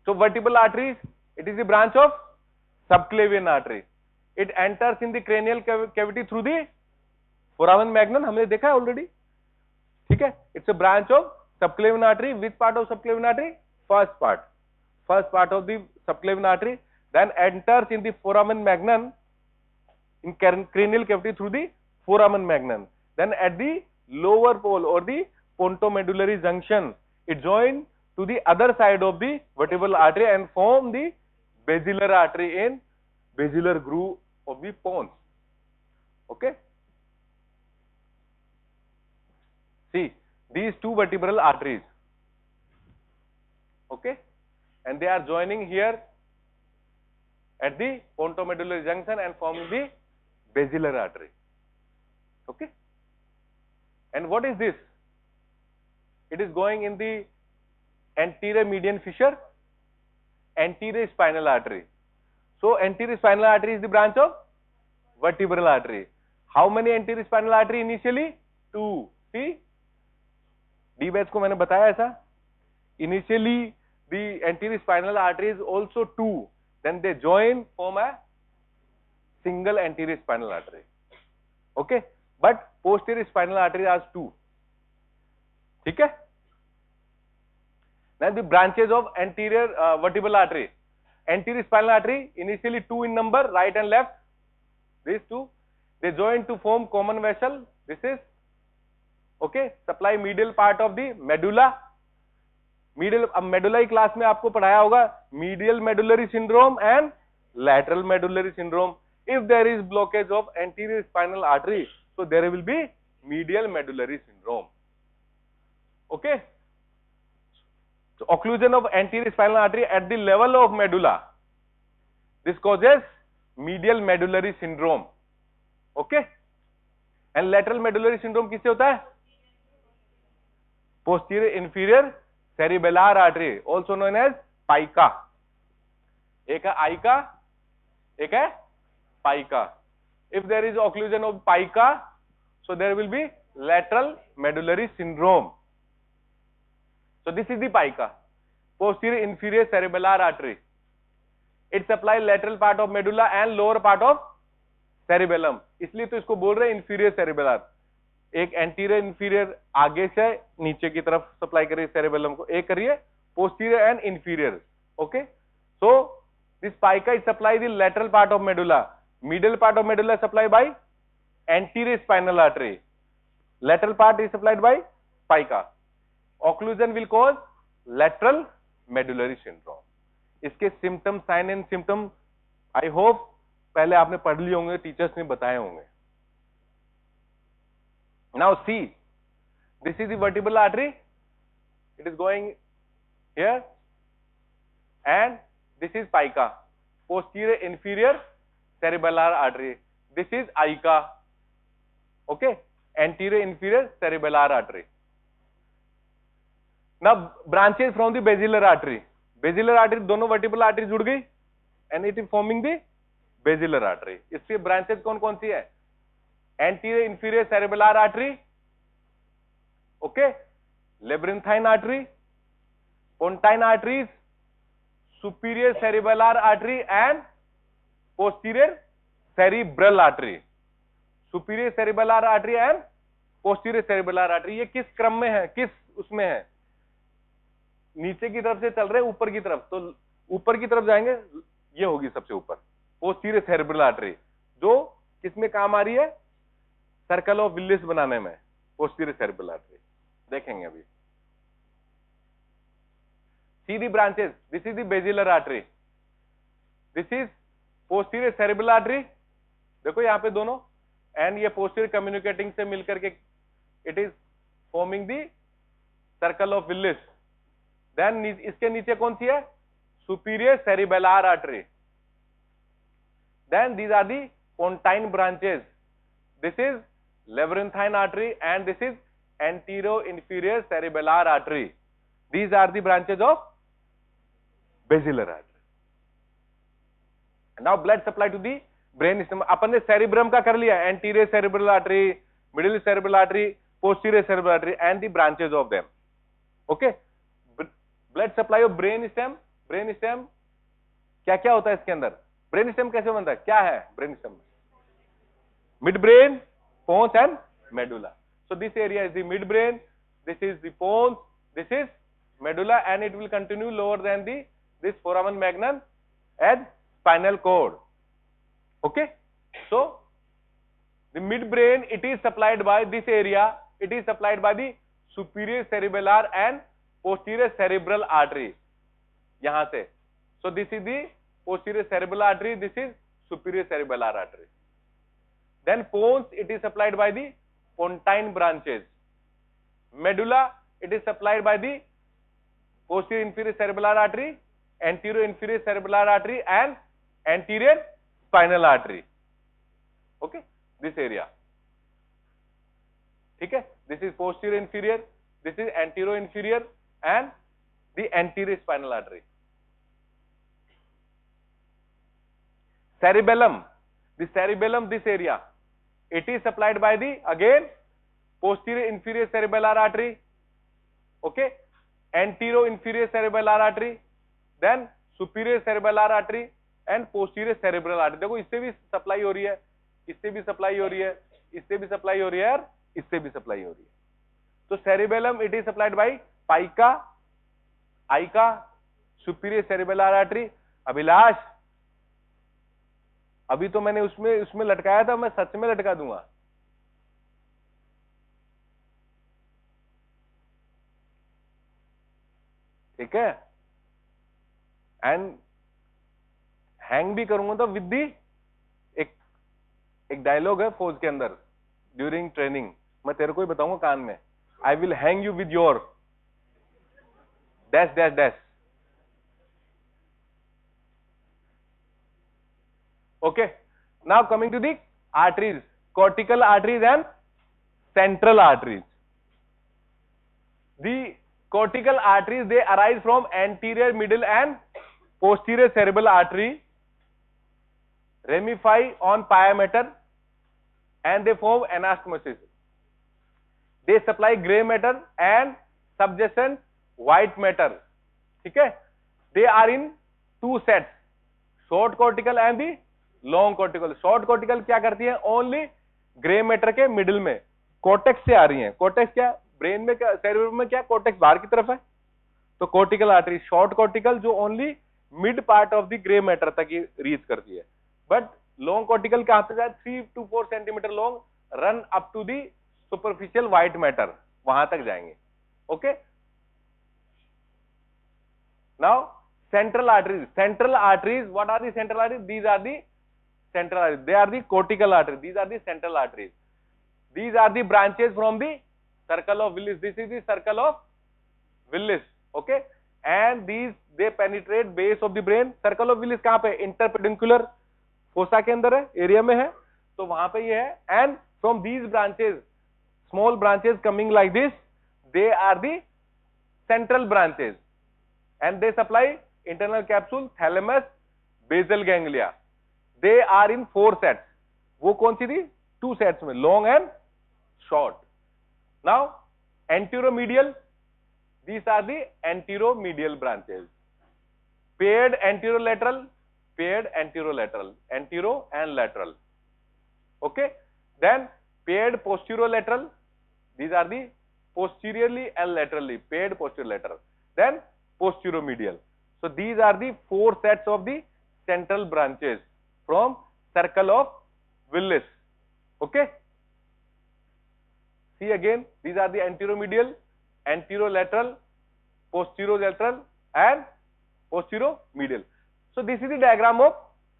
so vertebral arteries, it is the branch of subclavian artery. It enters in the cranial cavity through the foramen magnum, हमने देखा है already, ठीक है। It's a branch of subclavian artery. Which part of subclavian artery? First part of the subclavian artery, then enters in the foramen magnum in cranial cavity through the foramen magnum. Then at the lower pole or the pontomedullary junction, it joins to the other side of the vertebral artery and form the basilar artery in basilar groove of the pons. Okay, see these two vertebral arteries, okay, and they are joining here at the pontomedullary junction and forming the basilar artery. Okay, and what is this? It is going in the anterior median fissure, anterior spinal artery. So anterior spinal artery is the branch of vertebral artery. How many anterior spinal artery initially? 2. See, D batch को मैंने बताया ऐसा, initially the anterior spinal artery is also 2, then they join, form a single anterior spinal artery. Okay, but posterior spinal artery has 2. ठीक है? Now the branches of anterior vertebral artery. Anterior spinal artery initially 2 in number, right and left. These two, they join to form common vessel. This is okay, supply medial part of the medulla. Medial, अब medulla class में आपको पढ़ाया होगा medial medullary syndrome and lateral medullary syndrome. If there is blockage of anterior spinal artery, so there will be medial medullary syndrome. Okay, so occlusion of anterior spinal artery at the level of medulla, this causes medial medullary syndrome. Okay, and lateral medullary syndrome किससे होता है? Posterior inferior cerebellar artery, also known as pica. एक है आइका, एक है pica. If there is occlusion of pica, so there will be lateral medullary syndrome. So this is the pica, posterior inferior cerebellar artery. It supplies lateral part of medulla and lower part of cerebellum. इसलिए तो इसको बोल रहे हैं inferior cerebellar. एक anterior inferior आगे से नीचे की तरफ सप्लाई कर रही है cerebellum को, एक करिए posterior and inferior. Okay, so this pica is supply the lateral part of medulla. Middle part of medulla is supplied by anterior spinal artery. Lateral part is supplied by pica. Occlusion will cause lateral medullary syndrome. इसके symptom, sign and symptom, I hope पहले आपने पढ़ लिए होंगे, teachers ने बताए होंगे. Now see, this is the vertebral artery. It is going here, and this is pica, posterior inferior cerebellar artery. This is ica. Okay, anterior inferior cerebellar artery. Now branches from the basilar artery. Basilar artery, दोनों vertebral artery जुड़ गई and it is forming the basilar artery. इसके branches कौन कौन सी है? Anterior inferior cerebellar artery, okay, labyrinthine artery, pontine arteries, superior cerebellar artery and posterior cerebral artery. Superior cerebellar artery and posterior cerebellar artery, ये किस क्रम में है, किस उसमें है? नीचे की तरफ से चल रहे ऊपर की तरफ, तो ऊपर की तरफ जाएंगे, ये होगी सबसे ऊपर पोस्टीरियर सेरेब्रल आर्टरी, जो किसमें काम आ रही है? सर्कल ऑफ विलिस बनाने में पोस्टीरियर सेरेब्रल आर्टरी देखेंगे अभी. See the branches, this is the basilar artery, this is posterior cerebral artery, देखो यहाँ पे दोनों, एंड ये पोस्टीरियर कम्युनिकेटिंग से मिलकर के it is forming the circle of Willis. Then इसके नीचे कौन सी है? Superior cerebellar artery. Then these are the pontine branches. this is labyrinthine artery, and this is anterior-inferior cerebellar artery. These are the branches of basilar artery. Now blood supply to the brain stem. अपन ने cerebrum का कर लिया, anterior cerebral artery, middle cerebral artery, posterior cerebral artery, and the branches of them. Okay, blood supply of brain stem. brain stem क्या क्या होता है इसके अंदर? ब्रेन स्टेम कैसे बनता है? क्या है brain stem? Mid brain, pons and medulla. So this area is the mid brain, this is the pons, this is medulla, and it will continue lower than this foramen magnum as spinal cord. Okay, so the mid brain, it is supplied by this area, it is supplied by the superior cerebellar and posterior cerebral artery. यहां से, so this is the posterior cerebral artery, this is superior cerebellar artery. Then pons, it is supplied by the pontine branches. Medulla, it is supplied by the posterior inferior cerebellar artery, anterior inferior cerebellar artery, and anterior spinal artery. Okay, this area. ठीक है, this is posterior inferior, this is anterior inferior, and the anterior spinal artery. Cerebellum, the cerebellum, this area, it is supplied by the, again, posterior inferior cerebellar artery, okay, anterior inferior cerebellar artery, then superior cerebellar artery and posterior cerebral artery. देखो इससे भी supply हो रही है, इससे भी supply हो रही है, इससे भी सप्लाई हो रही है और इससे भी सप्लाई हो रही है. तो cerebellum, it is supplied by pica, ica, superior cerebellar artery. Abhilash, अभी तो मैंने उसमें लटकाया था, मैं सच में लटका दूंगा. ठीक है, एंड हैंग भी करूंगा तो विद दी एक डायलॉग है फौज के अंदर ड्यूरिंग ट्रेनिंग, मैं तेरे को ही बताऊंगा कान में. I will hang you with your dash dash dash. Okay, now coming to the arteries, cortical arteries and central arteries. The cortical arteries, they arise from anterior, middle and posterior cerebral artery, ramify on pyometer, and they form anastomosis. They supply gray matter and subjacent white matter. ठीक है, they are in two sets, short cortical and the long cortical. Short cortical क्या करती है? Only grey matter के middle में cortex से आ रही है. कॉर्टेक्स क्या ब्रेन में, क्या सेरेब्रम में, क्या कॉर्टेक्स बाहर की तरफ है, तो कॉर्टिकल आर्टरी. शॉर्ट कॉर्टिकल जो only mid part of the grey matter तक ही रीच करती है. बट लॉन्ग कॉर्टिकल कहां तक जाए? 3 to 4 centimetre long, run up to the superficial white matter, वहां तक जाएंगे. Okay, now central arteries. Central arteries, what are the central arteries? These are the central arteries. They are the cortical arteries. These are the central arteries. These are the branches from the circle of Willis. This is the circle of Willis. Okay, and these they penetrate base of the brain. Circle of Willis कहाँ पे? Interpeduncular fossa के अंदर है, area में है, तो वहां पे ये है. And from these branches, small branches coming like this, they are the central branches, and they supply internal capsule, thalamus, basal ganglia. They are in 4 sets. वो कौन सी थी? 2 sets में, long and short. Now anteromedial, these are the anteromedial branches. Paired anterolateral, paired anterolateral, antero and lateral. Okay, then paired posterolateral, these are the posteriorly and laterally, paired posterolateral. Then posteromedial. So these are the 4 sets of the central branches from circle of Willis. Okay, see again, these are the anteromedial, anterolateral, posterolateral and posteromedial. So this is the diagram of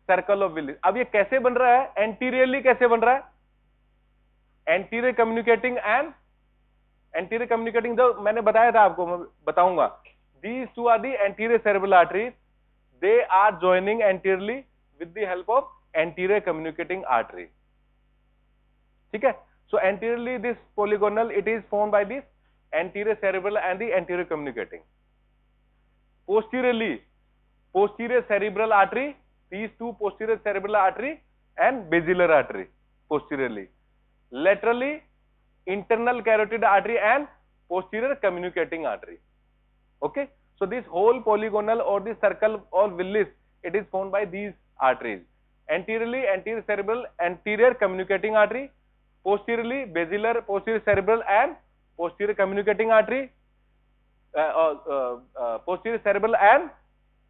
circle of Willis. अब ये कैसे बन रहा है? anteriorly कैसे बन रहा है? anterior communicating and anterior communicating, जो मैंने बताया था आपको, मैं बताऊंगा. These two are the anterior cerebral arteries. They are joining anteriorly with the help of anterior communicating artery. ठीक है. So anteriorly this polygonal, it is formed by this anterior cerebral and the anterior communicating. Posteriorly, posterior cerebral artery, these two posterior cerebral artery and basilar artery posteriorly. Laterally, internal carotid artery and posterior communicating artery. Okay, so this whole polygonal or the circle or Willis, it is formed by these arteries. Anteriorly, anterior cerebral, anterior communicating artery. Posteriorly, basilar, posterior cerebral and posterior communicating artery. Posterior cerebral and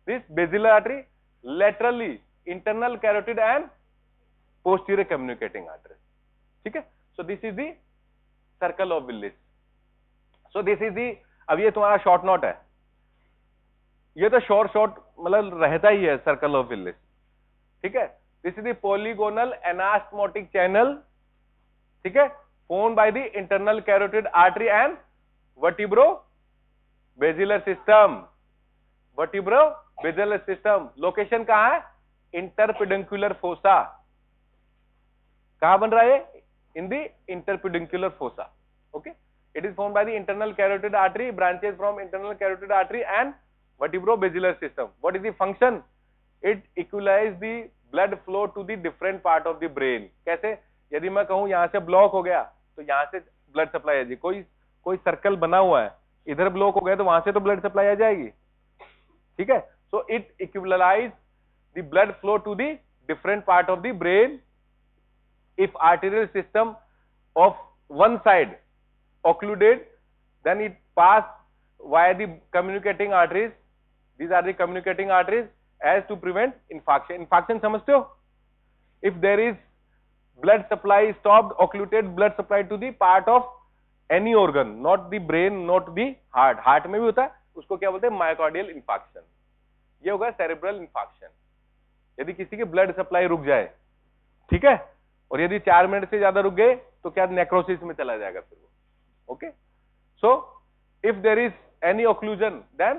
this basilar artery. Laterally, internal carotid and posterior communicating artery. ठीक है. So this is the circle of Willis. So this is the, अब ये तुम्हारा short note है, ये तो short मतलब रहता ही है सर्कल ऑफ विलिस. ठीक है. This is the polygonal anastomotic channel. ठीक है. formed by the internal carotid artery and vertebro basilar system. vertebro basilar system. Location कहां है? Interpeduncular fossa. कहां बन रहा है? In the interpeduncular fossa. Okay. It is formed by the internal carotid artery, branches from internal carotid artery and vertebro-basilar system. What is the function? It equalizes the blood flow to the different part of the brain. कैसे? यदि मैं कहूं यहां से block हो गया तो यहां से ब्लड सप्लाई आ जाएगी. कोई सर्कल बना हुआ है, इधर ब्लॉक हो गया तो वहां से तो ब्लड सप्लाई आ जाएगी. ठीक है. So it equalise the blood flow to the different part of the brain. If arterial system of one side occluded, then it pass via the communicating arteries. These are the communicating arteries as to prevent infarction. Infarction समझते हो? If there is blood supply stopped, occluded blood supply to the part of any organ, not the brain, not the heart. Heart में भी होता है, उसको क्या बोलते हैं? Myocardial infarction. ये होगा सेरेब्रल इंफार्क्शन. यदि किसी की ब्लड सप्लाई रुक जाए, ठीक है, और यदि 4 मिनट से ज्यादा रुक गए तो क्या नेक्रोसिस में चला जाएगा फिर वो. Okay, so if there is any occlusion, then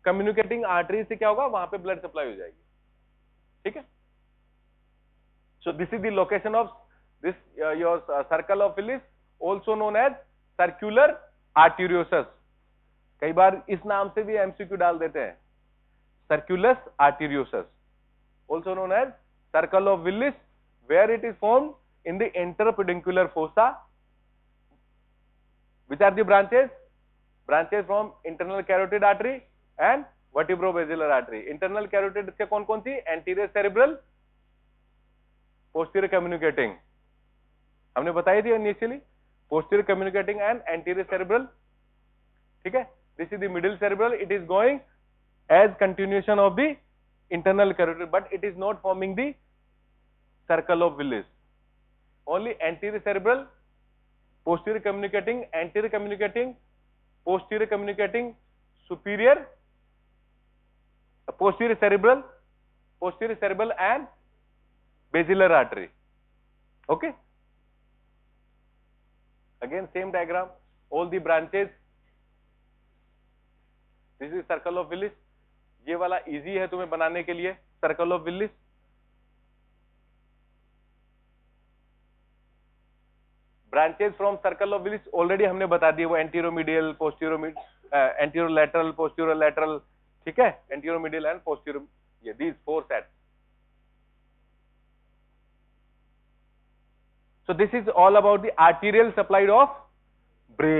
communicating artery से क्या होगा? वहां पे blood supply हो जाएगी. ठीक है. So this is the location of this your circle of Willis, also known as circular arteriosus. कई बार इस नाम से भी MCQ डाल देते हैं, circulus arteriosus, also known as circle of Willis, where it is formed in the interpeduncular fossa. Which are the branches? Branches from internal carotid artery and vertebro-basilar artery. Internal carotid से कौन कौन सी? Anterior cerebral, posterior communicating. हमने बताई थी initially. Posterior communicating and anterior cerebral. ठीक है. This is the middle cerebral. It is going as continuation of the internal carotid, but it is not forming the circle of Willis. Only anterior cerebral, posterior communicating, anterior communicating, posterior communicating, superior, posterior cerebral and basilar artery. Okay. Again same diagram, all the branches. This is circle of Willis. ये वाला easy है तुम्हें बनाने के लिए, circle of Willis. Branches from circle of Willis already हमने बता दिए, वो एंटीरोमीडियल, एंटीरोलैटरल, पोस्टीरोलैटरल. ठीक है. एंटीरोमीडियल एंड पोस्टीरो, ये these 4 sets. So this is all about the arterial supply of brain.